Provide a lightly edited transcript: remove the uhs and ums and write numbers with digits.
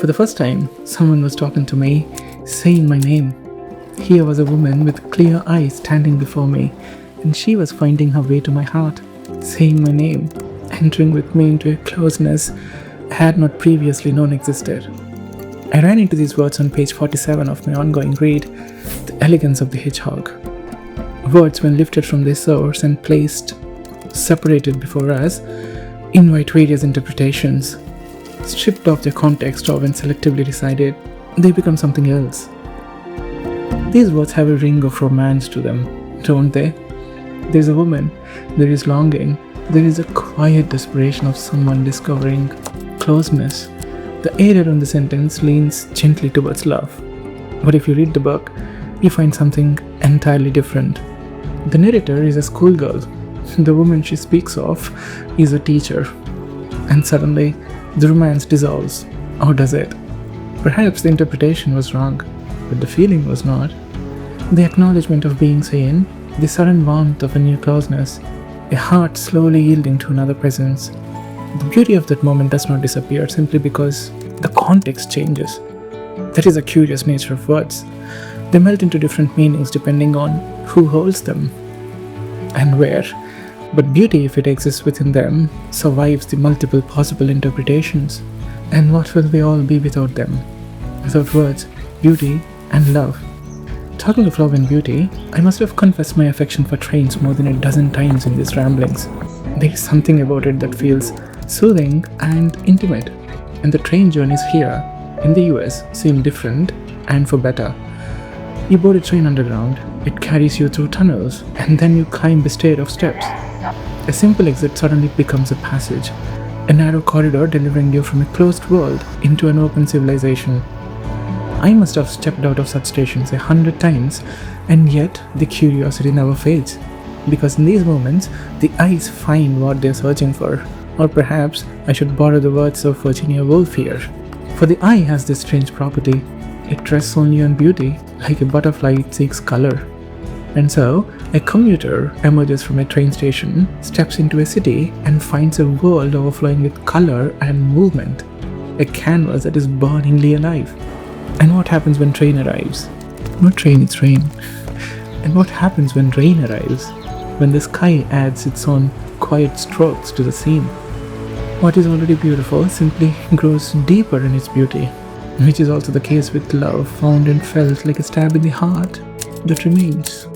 For the first time, someone was talking to me, saying my name. Here was a woman with clear eyes standing before me, and she was finding her way to my heart, saying my name, entering with me into a closeness I had not previously known existed. I ran into these words on page 47 of my ongoing read, The Elegance of the Hedgehog. Words, when lifted from their source and placed, separated before us, invite various interpretations. Stripped of their context or when selectively decided, they become something else. These words have a ring of romance to them, don't they? There's a woman, there is longing, there is a quiet desperation of someone discovering closeness. The area on the sentence leans gently towards love. But if you read the book, you find something entirely different. The narrator is a schoolgirl. The woman she speaks of is a teacher. And suddenly, the romance dissolves. Or does it? Perhaps the interpretation was wrong, but the feeling was not. The acknowledgement of being seen, the sudden warmth of a new closeness, a heart slowly yielding to another presence. The beauty of that moment does not disappear simply because the context changes. That is the curious nature of words. They melt into different meanings depending on who holds them and where. But beauty, if it exists within them, survives the multiple possible interpretations. And what will we all be without them? Without words, beauty, and love. Talking of love and beauty, I must have confessed my affection for trains more than a dozen times in these ramblings. There is something about it that feels soothing and intimate. And the train journeys here, in the US, seem different and for better. You board a train underground, it carries you through tunnels, and then you climb a stair of steps. A simple exit suddenly becomes a passage, a narrow corridor delivering you from a closed world into an open civilization. I must have stepped out of such stations 100 times, and yet the curiosity never fades. Because in these moments, the eyes find what they're searching for. Or perhaps I should borrow the words of Virginia Woolf here. For the eye has this strange property. It rests only on beauty, like a butterfly it seeks color. And so, a commuter emerges from a train station, steps into a city, and finds a world overflowing with color and movement. A canvas that is burningly alive. And what happens when train arrives? Not train, it's rain. And what happens when rain arrives? When the sky adds its own quiet strokes to the scene. What is already beautiful simply grows deeper in its beauty, which is also the case with love found and felt like a stab in the heart that remains.